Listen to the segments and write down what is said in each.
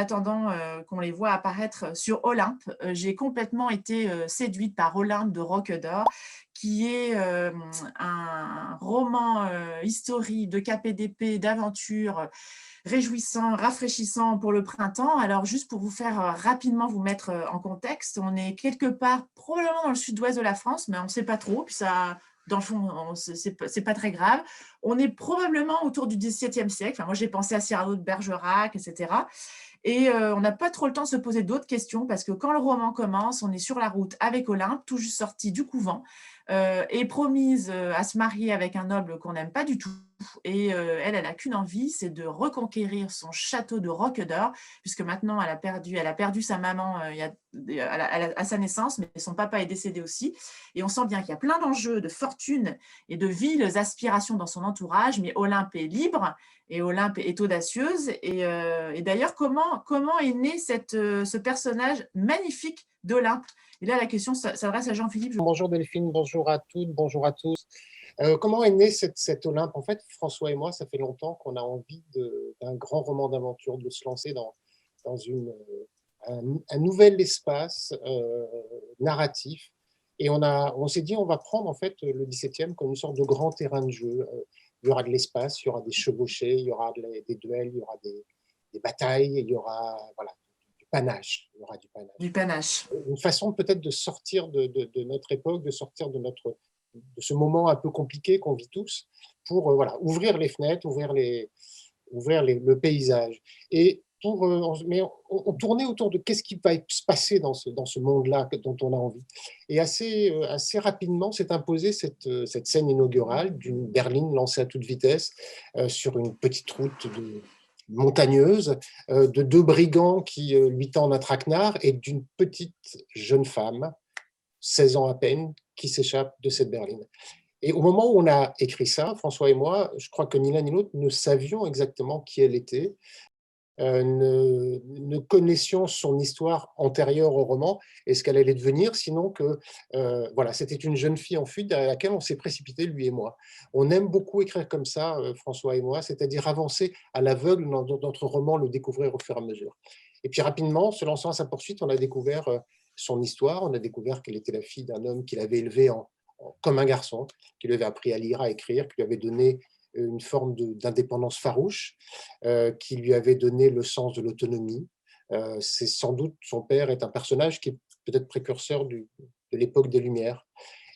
attendant qu'on les voit apparaître sur Olympe. J'ai complètement été séduite par Olympe de Roquedor, qui est un roman historique de KPDP, d'aventure, réjouissant, rafraîchissant pour le printemps. Alors, juste pour vous faire rapidement vous mettre en contexte, on est quelque part, probablement dans le sud-ouest de la France, mais on ne sait pas trop, puis ça, dans le fond, c'est pas très grave. On est probablement autour du XVIIe siècle. Enfin, moi, j'ai pensé à Cyrano de Bergerac, etc. Et on n'a pas trop le temps de se poser d'autres questions parce que quand le roman commence, on est sur la route avec Olympe, tout juste sortie du couvent, et promise à se marier avec un noble qu'on n'aime pas du tout. Et elle n'a qu'une envie, c'est de reconquérir son château de Roquedor, puisque maintenant elle a perdu sa maman à sa naissance, mais son papa est décédé aussi. Et on sent bien qu'il y a plein d'enjeux, de fortune et de viles aspirations dans son entourage, mais Olympe est libre et Olympe est audacieuse. Et d'ailleurs, comment est né ce personnage magnifique d'Olympe? Et là, la question s'adresse à Jean-Philippe. Bonjour Delphine, bonjour à toutes, bonjour à tous. Comment est né cette Olympe? En fait, François et moi, ça fait longtemps qu'on a envie d'un grand roman d'aventure, de se lancer dans un nouvel espace narratif. Et on s'est dit, on va prendre en fait le 17e comme une sorte de grand terrain de jeu. Il y aura de l'espace, il y aura des chevauchées, il y aura des duels, il y aura des batailles, il y aura du panache. Il y aura du panache. Du panache. Une façon peut-être de sortir de notre époque, de sortir de ce moment un peu compliqué qu'on vit tous, pour ouvrir les fenêtres, ouvrir le paysage. Et mais on tournait autour de qu'est-ce qui va se passer dans ce monde-là dont on a envie. Et assez rapidement s'est imposée cette scène inaugurale d'une berline lancée à toute vitesse sur une petite route montagneuse, de deux brigands qui lui tendent un traquenard et d'une petite jeune femme, 16 ans à peine, qui s'échappe de cette berline. Et au moment où on a écrit ça, François et moi, je crois que ni l'un ni l'autre ne savions exactement qui elle était, ne connaissions son histoire antérieure au roman et ce qu'elle allait devenir, sinon que c'était une jeune fille en fuite derrière laquelle on s'est précipité, lui et moi. On aime beaucoup écrire comme ça, François et moi, c'est-à-dire avancer à l'aveugle dans notre roman, le découvrir au fur et à mesure. Et puis rapidement, se lançant à sa poursuite, on a découvert son histoire, on a découvert qu'elle était la fille d'un homme qui l'avait élevée comme un garçon, qui lui avait appris à lire, à écrire, qui lui avait donné une forme d'indépendance farouche, qui lui avait donné le sens de l'autonomie. C'est sans doute, son père est un personnage qui est peut-être précurseur de l'époque des Lumières.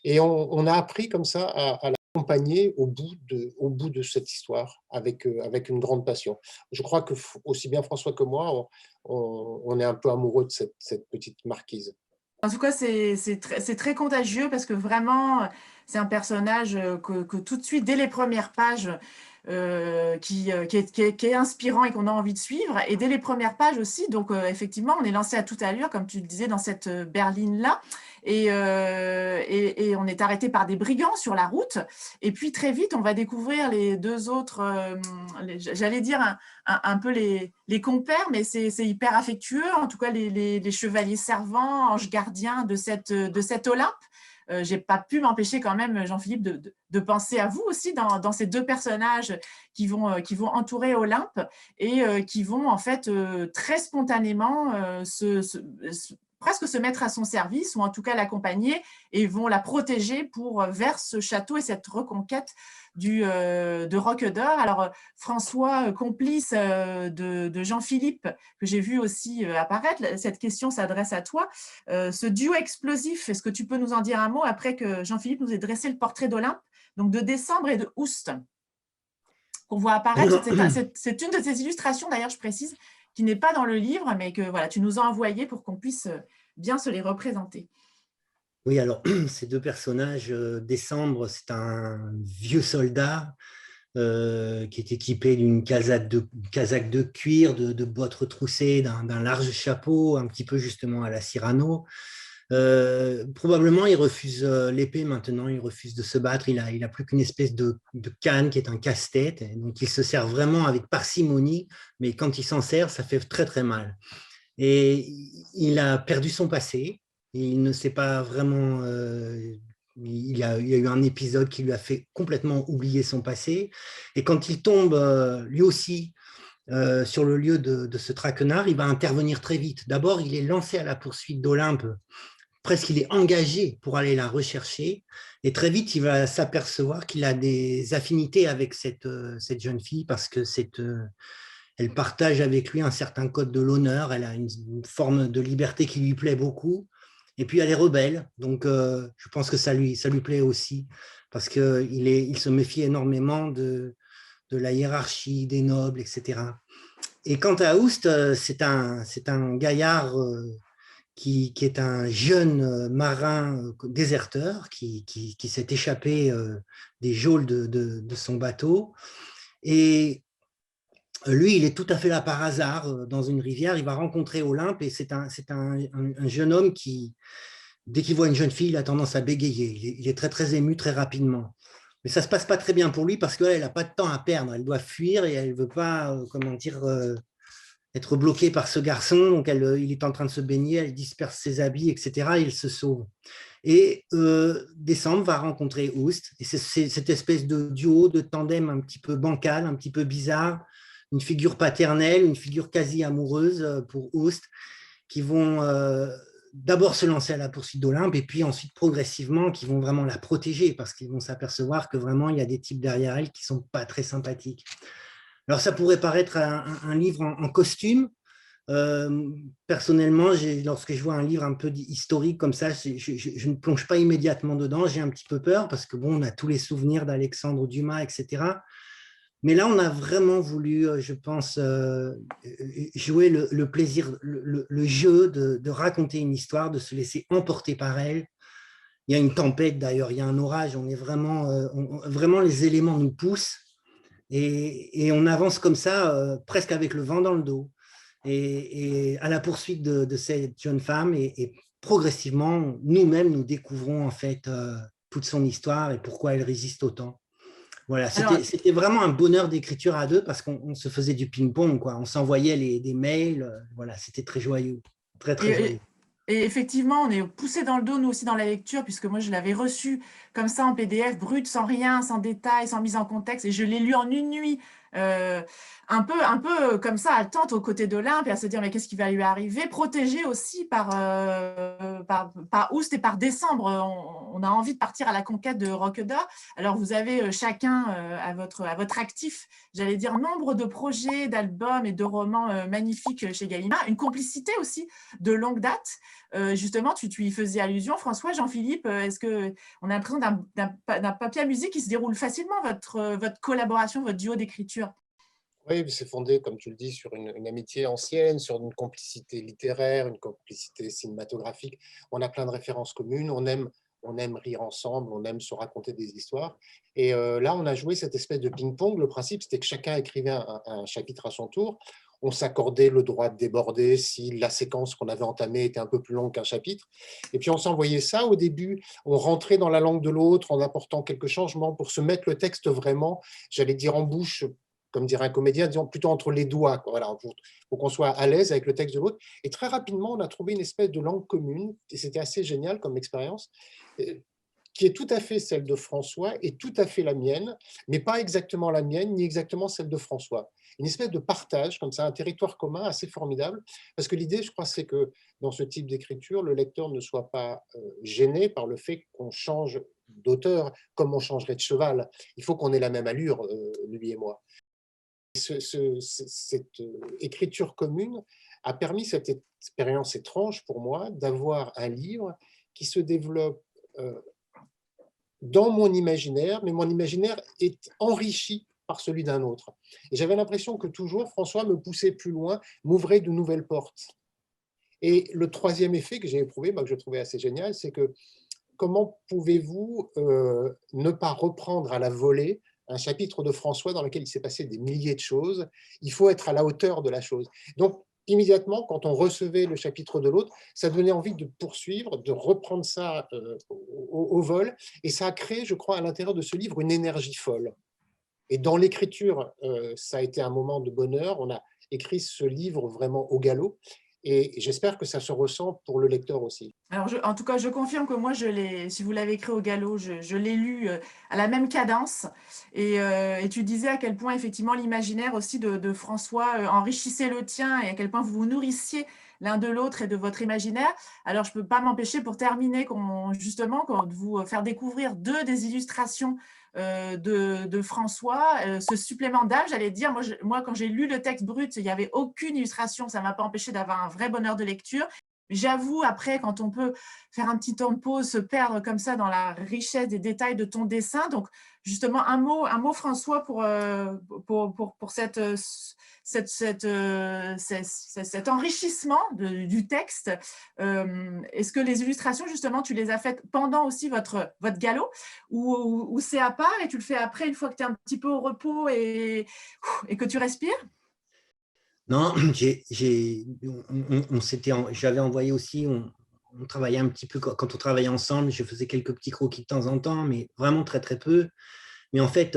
Et on a appris comme ça à l'accompagner au bout de cette histoire avec une grande passion. Je crois que aussi bien François que moi, on est un peu amoureux de cette petite marquise. En tout cas, c'est très contagieux parce que vraiment, c'est un personnage que tout de suite, dès les premières pages, qui est inspirant et qu'on a envie de suivre. Et dès les premières pages aussi, donc effectivement, on est lancé à toute allure, comme tu le disais, dans cette berline-là. Et on est arrêté par des brigands sur la route. Et puis très vite, on va découvrir les deux autres, j'allais dire un peu les compères, mais c'est hyper affectueux. En tout cas, les chevaliers servants, anges gardiens de cette Olympe. J'ai pas pu m'empêcher quand même, Jean-Philippe, de penser à vous aussi dans ces deux personnages qui vont entourer Olympe et qui vont en fait très spontanément presque se mettre à son service ou en tout cas l'accompagner et vont la protéger vers ce château et cette reconquête de Roquedor. Alors François, complice de Jean-Philippe, que j'ai vu aussi apparaître, cette question s'adresse à toi. Ce duo explosif, est-ce que tu peux nous en dire un mot après que Jean-Philippe nous ait dressé le portrait d'Olympe, donc de Décembre et de Oust, qu'on voit apparaître? C'est une de ces illustrations, d'ailleurs, je précise, qui n'est pas dans le livre, mais que voilà, tu nous as envoyé pour qu'on puisse bien se les représenter. Oui, alors, ces deux personnages, Décembre, c'est un vieux soldat qui est équipé d'une casaque de cuir, de bottes retroussées, d'un large chapeau, un petit peu justement à la Cyrano. Probablement, il refuse l'épée maintenant, il refuse de se battre, il a plus qu'une espèce de canne qui est un casse-tête, donc il se sert vraiment avec parcimonie, mais quand il s'en sert, ça fait très très mal. Et il a perdu son passé, il ne sait pas vraiment... il y a eu un épisode qui lui a fait complètement oublier son passé. Et quand il tombe, lui aussi, sur le lieu de ce traquenard, il va intervenir très vite. D'abord, il est lancé à la poursuite d'Olympe, presque il est engagé pour aller la rechercher, et très vite, il va s'apercevoir qu'il a des affinités avec cette jeune fille, parce que elle partage avec lui un certain code de l'honneur, elle a une forme de liberté qui lui plaît beaucoup, et puis elle est rebelle, donc je pense que ça lui plaît aussi, parce qu'il se méfie énormément de la hiérarchie, des nobles, etc. Et quant à Oust, c'est un gaillard qui est un jeune marin déserteur qui s'est échappé des geôles de son bateau. Et lui, il est tout à fait là par hasard dans une rivière. Il va rencontrer Olympe et c'est un jeune homme qui, dès qu'il voit une jeune fille, il a tendance à bégayer. Il est très, très ému très rapidement. Mais ça ne se passe pas très bien pour lui parce qu'elle n'a pas de temps à perdre. Elle doit fuir et elle ne veut pas, comment dire, être bloquée par ce garçon. Donc, il est en train de se baigner, elle disperse ses habits, etc. Et il se sauve. Et Décembre va rencontrer Oust. Et c'est cette espèce de duo, de tandem un petit peu bancal, un petit peu bizarre, une figure paternelle, une figure quasi amoureuse pour Oust, qui vont d'abord se lancer à la poursuite d'Olympe et puis ensuite progressivement qui vont vraiment la protéger parce qu'ils vont s'apercevoir que vraiment il y a des types derrière elle qui ne sont pas très sympathiques. Alors ça pourrait paraître un livre en costume. Personnellement, lorsque je vois un livre un peu historique comme ça, je ne plonge pas immédiatement dedans. J'ai un petit peu peur parce que bon, on a tous les souvenirs d'Alexandre Dumas, etc. Mais là, on a vraiment voulu, je pense, jouer le plaisir, le jeu de raconter une histoire, de se laisser emporter par elle. Il y a une tempête d'ailleurs, il y a un orage, on est vraiment les éléments nous poussent et on avance comme ça, presque avec le vent dans le dos, et à la poursuite de cette jeune femme et progressivement, nous-mêmes, nous découvrons en fait toute son histoire et pourquoi elle résiste autant. Voilà, Alors, c'était vraiment un bonheur d'écriture à deux parce qu'on se faisait du ping-pong, quoi. On s'envoyait des mails, voilà, c'était très joyeux, très, très et, joyeux. et effectivement, on est poussé dans le dos, nous aussi, dans la lecture, puisque moi, je l'avais reçu comme ça en PDF, brut, sans rien, sans détail, sans mise en contexte, et je l'ai lu en une nuit, euh, un peu comme ça, haletante aux côtés d'Olympe, et à se dire, mais qu'est-ce qui va lui arriver? Protégé aussi par Oust et par Décembre. On a envie de partir à la conquête de Roqueda. Alors, vous avez chacun à votre actif, j'allais dire, nombre de projets, d'albums et de romans magnifiques chez Gallimard, une complicité aussi de longue date. Justement, tu y faisais allusion, François, Jean-Philippe, est-ce que on a l'impression d'un papier à musique qui se déroule facilement, votre collaboration, votre duo d'écriture? Oui, c'est fondé, comme tu le dis, sur une amitié ancienne, sur une complicité littéraire, une complicité cinématographique. On a plein de références communes, on aime rire ensemble, on aime se raconter des histoires. Et là, on a joué cette espèce de ping-pong. Le principe, c'était que chacun écrivait un chapitre à son tour. On s'accordait le droit de déborder si la séquence qu'on avait entamée était un peu plus longue qu'un chapitre. Et puis, on s'envoyait ça. Au début, on rentrait dans la langue de l'autre en apportant quelques changements pour se mettre le texte vraiment, j'allais dire, en bouche, comme dirait un comédien, disons plutôt entre les doigts, quoi. Voilà, pour qu'on soit à l'aise avec le texte de l'autre. Et très rapidement, on a trouvé une espèce de langue commune, et c'était assez génial comme expérience, qui est tout à fait celle de François et tout à fait la mienne, mais pas exactement la mienne, ni exactement celle de François. Une espèce de partage, comme ça, un territoire commun assez formidable, parce que l'idée, je crois, c'est que dans ce type d'écriture, le lecteur ne soit pas gêné par le fait qu'on change d'auteur, comme on changerait de cheval. Il faut qu'on ait la même allure, lui et moi. Cette écriture commune a permis cette expérience étrange pour moi d'avoir un livre qui se développe dans mon imaginaire, mais mon imaginaire est enrichi par celui d'un autre. Et j'avais l'impression que toujours François me poussait plus loin, m'ouvrait de nouvelles portes. Et le troisième effet que j'ai éprouvé, que je trouvais assez génial, c'est que comment pouvez-vous ne pas reprendre à la volée un chapitre de François dans lequel il s'est passé des milliers de choses? Il faut être à la hauteur de la chose. Donc, immédiatement, quand on recevait le chapitre de l'autre, ça donnait envie de poursuivre, de reprendre ça au vol. Et ça a créé, je crois, à l'intérieur de ce livre, une énergie folle. Et dans l'écriture, ça a été un moment de bonheur. On a écrit ce livre vraiment au galop. et j'espère que ça se ressent pour le lecteur aussi. Alors, en tout cas, je confirme que moi, si vous l'avez écrit au galop, je l'ai lu à la même cadence. Et tu disais à quel point, effectivement, l'imaginaire aussi de François enrichissait le tien et à quel point vous vous nourrissiez l'un de l'autre et de votre imaginaire. Alors, je ne peux pas m'empêcher, pour terminer, justement, de vous faire découvrir deux des illustrations de François, ce supplément d'âme, j'allais dire. Moi, quand j'ai lu le texte brut, il n'y avait aucune illustration. Ça ne m'a pas empêché d'avoir un vrai bonheur de lecture. J'avoue, après, quand on peut faire un petit temps de pause, se perdre comme ça dans la richesse des détails de ton dessin. Donc, justement, un mot François, pour cet enrichissement du texte. Est-ce que les illustrations, justement, tu les as faites pendant aussi votre galop, ou c'est à part et tu le fais après, une fois que tu es un petit peu au repos et que tu respires? Non, j'avais envoyé aussi, on travaillait un petit peu, quand on travaillait ensemble, je faisais quelques petits croquis de temps en temps, mais vraiment très très peu. Mais en fait,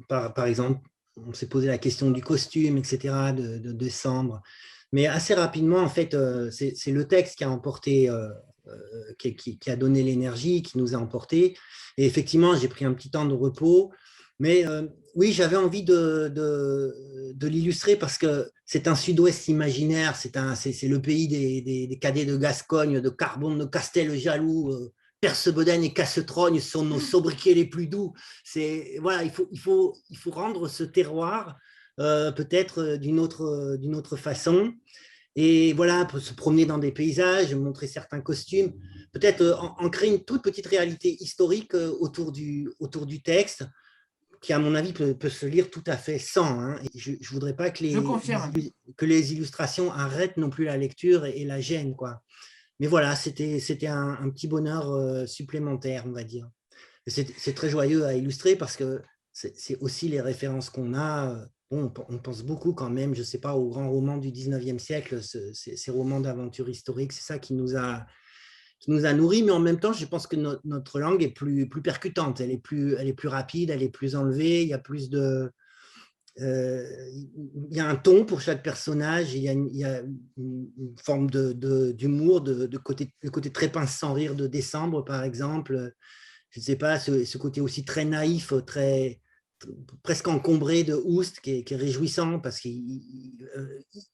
par exemple, on s'est posé la question du costume, etc., de décembre. Mais assez rapidement, en fait, c'est le texte qui a emporté, qui a donné l'énergie, qui nous a emportés. Et effectivement, j'ai pris un petit temps de repos. Mais oui, j'avais envie de l'illustrer parce que c'est un sud-ouest imaginaire, c'est le pays des cadets de Gascogne, de Carbone, de Castel-Jaloux, Perceboden et Cassetrogne sont nos sobriquets les plus doux. Voilà, il faut rendre ce terroir peut-être d'une autre façon. Et voilà, se promener dans des paysages, montrer certains costumes, peut-être en créer une toute petite réalité historique autour du texte, qui, à mon avis, peut se lire tout à fait sans. Hein. Je ne voudrais pas que Je confirme. les illustrations arrêtent non plus la lecture et la gênent, quoi. Mais voilà, c'était un petit bonheur supplémentaire, on va dire. C'est très joyeux à illustrer parce que c'est aussi les références qu'on a. Bon, on pense beaucoup quand même, je ne sais pas, aux grands romans du 19e siècle, ces romans d'aventure historique, c'est ça qui nous a nourris, mais en même temps, je pense que notre langue est plus percutante, elle est plus rapide, elle est plus enlevée, il y a plus de... il y a un ton pour chaque personnage, il y a une forme d'humour, le côté très pince sans rire de Décembre, par exemple. Je ne sais pas, ce côté aussi très naïf, presque encombré de Oust, qui est réjouissant, parce qu'il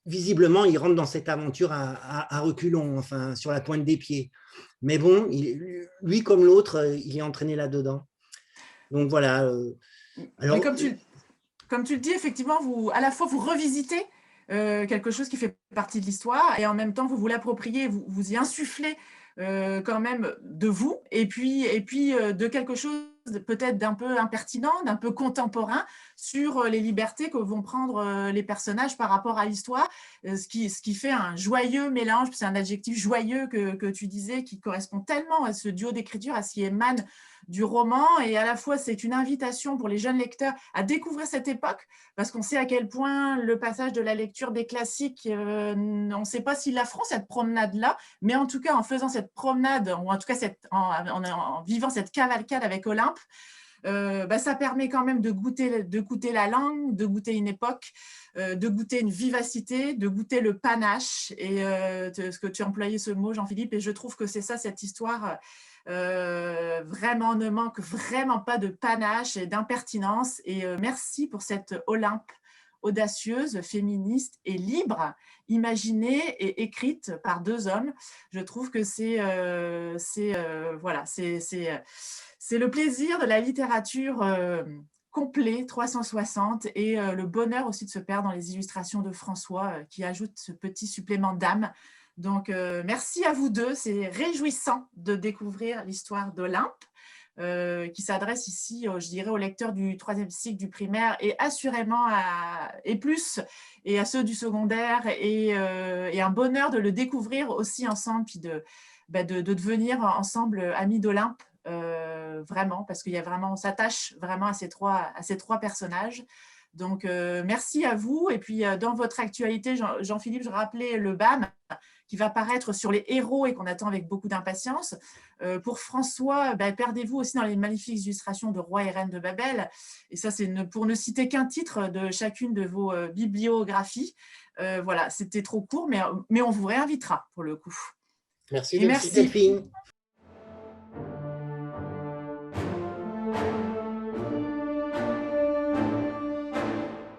visiblement, il rentre dans cette aventure à reculons, enfin, sur la pointe des pieds. Mais bon, lui comme l'autre, il est entraîné là-dedans. Donc voilà. Mais comme tu le dis, effectivement, à la fois, vous revisitez quelque chose qui fait partie de l'histoire et en même temps, vous l'appropriez, vous y insufflez quand même de vous et puis de quelque chose peut-être d'un peu impertinent, d'un peu contemporain sur les libertés que vont prendre les personnages par rapport à l'histoire, ce qui fait un joyeux mélange. C'est un adjectif joyeux que tu disais qui correspond tellement à ce duo d'écriture, à ce qui émane du roman, et à la fois c'est une invitation pour les jeunes lecteurs à découvrir cette époque, parce qu'on sait à quel point le passage de la lecture des classiques, on ne sait pas s'ils la feront cette promenade-là, mais en tout cas en faisant cette promenade, ou en tout cas en vivant cette cavalcade avec Olympe, ça permet quand même de goûter la langue, de goûter une époque, de goûter une vivacité, de goûter le panache. Et ce que tu as employé ce mot, Jean-Philippe, et je trouve que c'est ça, cette histoire vraiment ne manque vraiment pas de panache et d'impertinence. Et merci pour cette Olympe audacieuse, féministe et libre, imaginée et écrite par deux hommes. Je trouve que voilà, c'est le plaisir de la littérature complet, 360, et le bonheur aussi de se perdre dans les illustrations de François qui ajoute ce petit supplément d'âme. Donc, merci à vous deux. C'est réjouissant de découvrir l'histoire d'Olympe, qui s'adresse ici, je dirais, aux lecteurs du 3e cycle du primaire et assurément et plus, et à ceux du secondaire, et un bonheur de le découvrir aussi ensemble, puis de devenir ensemble amis d'Olympe, vraiment, parce qu'il y a vraiment, on s'attache vraiment à ces trois personnages. Donc, merci à vous. Et puis, dans votre actualité, Jean-Philippe, je rappelais le BAM qui va paraître sur les héros et qu'on attend avec beaucoup d'impatience. Pour François, perdez-vous aussi dans les magnifiques illustrations de Roi et Reine de Babel. Et ça, c'est pour ne citer qu'un titre de chacune de vos bibliographies. Voilà, c'était trop court, mais on vous réinvitera pour le coup. Merci Et Delphine. merci.